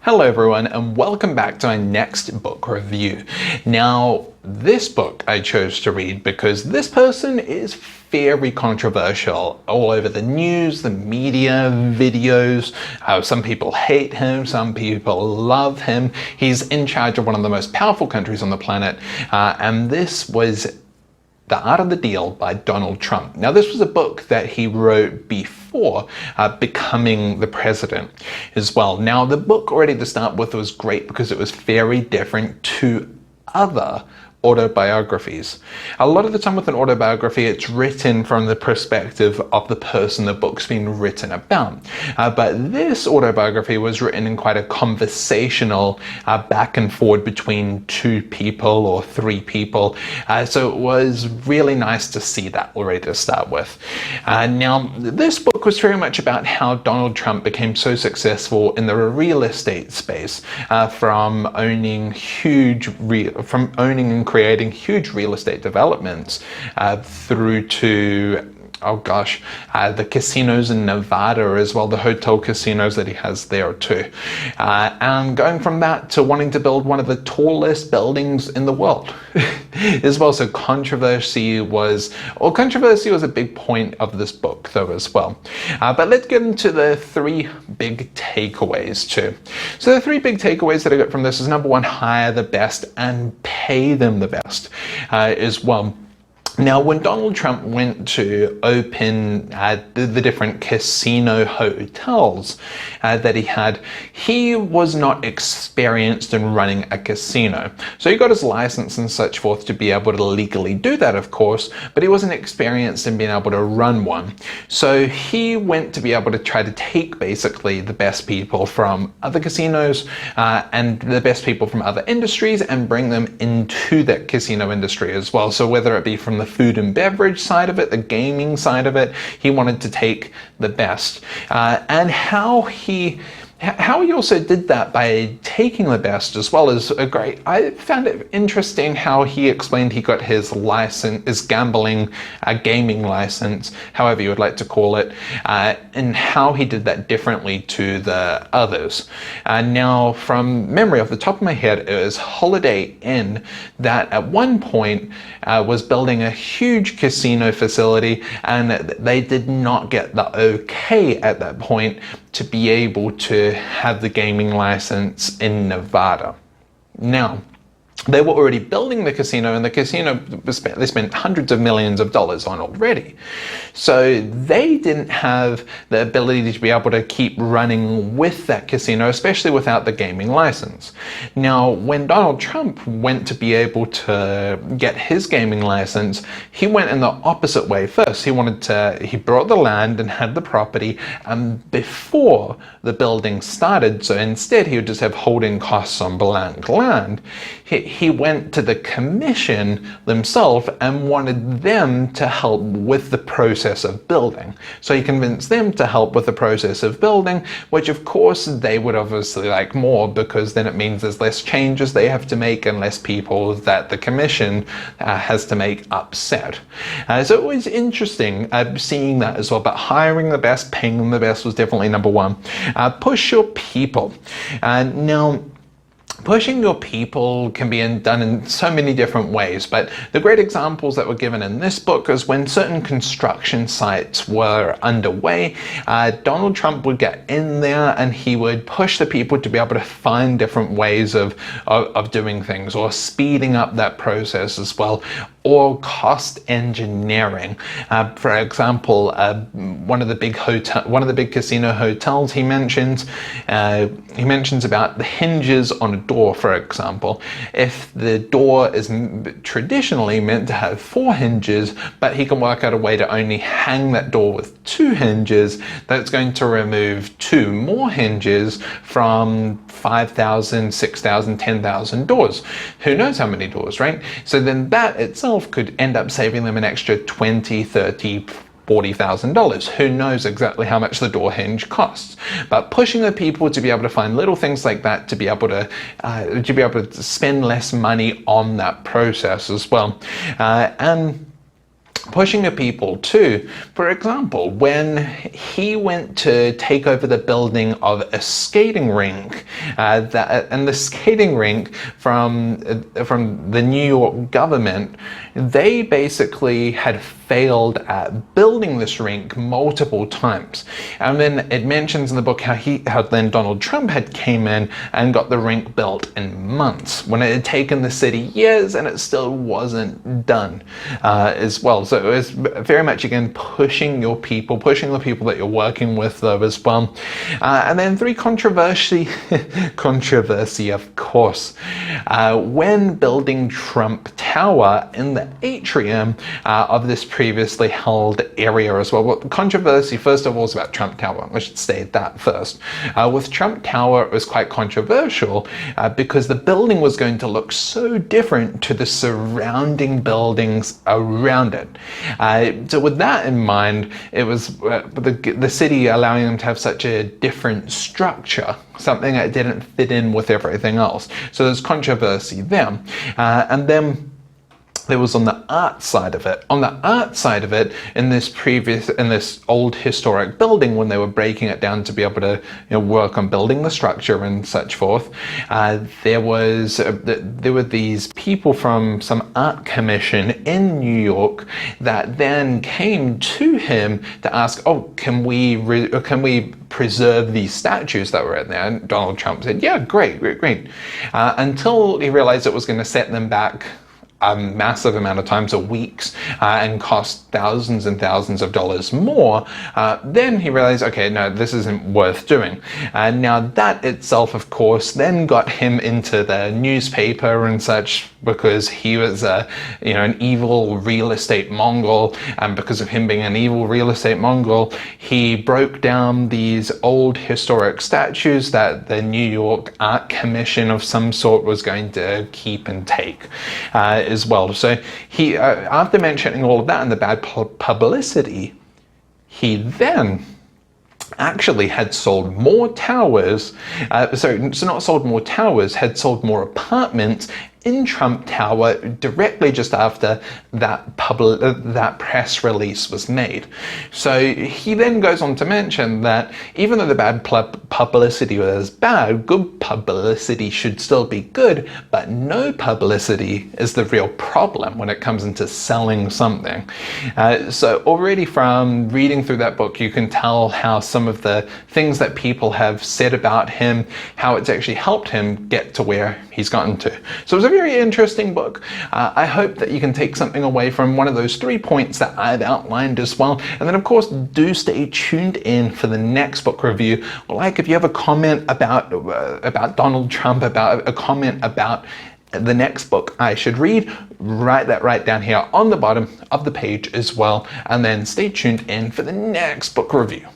Hello everyone and welcome back to our next book review. Now, this book I chose to read because this person is very controversial all over the news, the media, videos. Some people hate him, some people love him. He's in charge of one of the most powerful countries on the planet, and this was The Art of the Deal by Donald Trump. Now, this was a book that he wrote before becoming the president as well. Now, the book already to start with was great because it was very different to other autobiographies. A lot of the time with an autobiography, it's written from the perspective of the person the book's been written about. But this autobiography was written in quite a conversational back and forward between two people or three people. So it was really nice to see that already to start with. Now, this book was very much about how Donald Trump became so successful in the real estate space, from owning and creating huge real estate developments through to the casinos in Nevada as well, the hotel casinos that he has there too. And going from that to wanting to build one of the tallest buildings in the world as well. So controversy was a big point of this book though as well. But let's get into the three big takeaways too. So the three big takeaways that I got from this is, number one, hire the best and pay them the best as well. Now, when Donald Trump went to open the different casino hotels that he had, he was not experienced in running a casino. So he got his license and such forth to be able to legally do that, of course, but he wasn't experienced in being able to run one. So he went to be able to try to take basically the best people from other casinos and the best people from other industries and bring them into that casino industry as well. So whether it be from the food and beverage side of it, the gaming side of it, he wanted to take the best. And how he also did that by taking the best as well is I found it interesting how he explained he got his license, his gaming license, however you would like to call it, and how he did that differently to the others. Now, from memory off the top of my head, it was Holiday Inn that at one point was building a huge casino facility, and they did not get the okay at that point to be able to have the gaming license in Nevada. Now, they were already building the casino, and the casino they spent hundreds of millions of dollars on already. So they didn't have the ability to be able to keep running with that casino, especially without the gaming license. Now, when Donald Trump went to be able to get his gaming license, he went in the opposite way first. He brought the land and had the property before the building started. So instead, he would just have holding costs on blank land. He went to the commission themselves and wanted them to help with the process of building. So he convinced them to help with the process of building, which of course they would obviously like more, because then it means there's less changes they have to make and less people that the commission has to make upset. So it was interesting seeing that as well. But hiring the best, paying them the best was definitely number one. Push your people. Now, pushing your people can be done in so many different ways, but the great examples that were given in this book is when certain construction sites were underway, Donald Trump would get in there and he would push the people to be able to find different ways of doing things, or speeding up that process as well, or cost engineering. For example, one of the big casino hotels he mentions about the hinges on a door, for example. If the door is traditionally meant to have 4 hinges, but he can work out a way to only hang that door with 2 hinges, that's going to remove 2 more hinges from 5,000, 6,000, 10,000 doors. Who knows how many doors, right? So then that itself could end up saving them an extra $20,000, $30,000, $40,000. Who knows exactly how much the door hinge costs? But pushing the people to be able to find little things like that, to be able to spend less money on that process as well. And pushing the people too. For example, when he went to take over the building of a skating rink, and the skating rink from the New York government, they basically had failed at building this rink multiple times. And then it mentions in the book how then Donald Trump had came in and got the rink built in months, when it had taken the city years and it still wasn't done as well. So it was very much, again, pushing the people that you're working with though as well. And then 3, controversy, of course. When building Trump Tower in the atrium of this previously held area as well. Well, controversy, first of all, is about Trump Tower. I should state that first. With Trump Tower, it was quite controversial because the building was going to look so different to the surrounding buildings around it. So with that in mind, it was the city allowing them to have such a different structure, something that didn't fit in with everything else. So there's controversy there. And then there was on the art side of it. On the art side of it, in this old historic building, when they were breaking it down to be able to work on building the structure and such forth, there were these people from some art commission in New York that then came to him to ask, oh, can we preserve these statues that were in there? And Donald Trump said, yeah, great. Until he realized it was going to set them back a massive amount of times, weeks, and cost thousands and thousands of dollars more, then he realized, okay, no, this isn't worth doing. And now that itself, of course, then got him into the newspaper and such, because he was an evil real estate Mongol, and because of him being an evil real estate Mongol, he broke down these old historic statues that the New York Art Commission of some sort was going to keep and take as well. So he, after mentioning all of that and the bad publicity, he then actually had sold more towers, so not sold more towers, had sold more apartments in Trump Tower directly just after that press release was made. So he then goes on to mention that even though the bad publicity was bad, good publicity should still be good, but no publicity is the real problem when it comes into selling something. So already from reading through that book, you can tell how some of the things that people have said about him, how it's actually helped him get to where he's gotten to. So it was a very interesting book. I hope that you can take something away from one of those 3 points that I've outlined as well. And then, of course, do stay tuned in for the next book review. Like, if you have a comment about Donald Trump, about a comment about the next book I should read, write that right down here on the bottom of the page as well. And then stay tuned in for the next book review.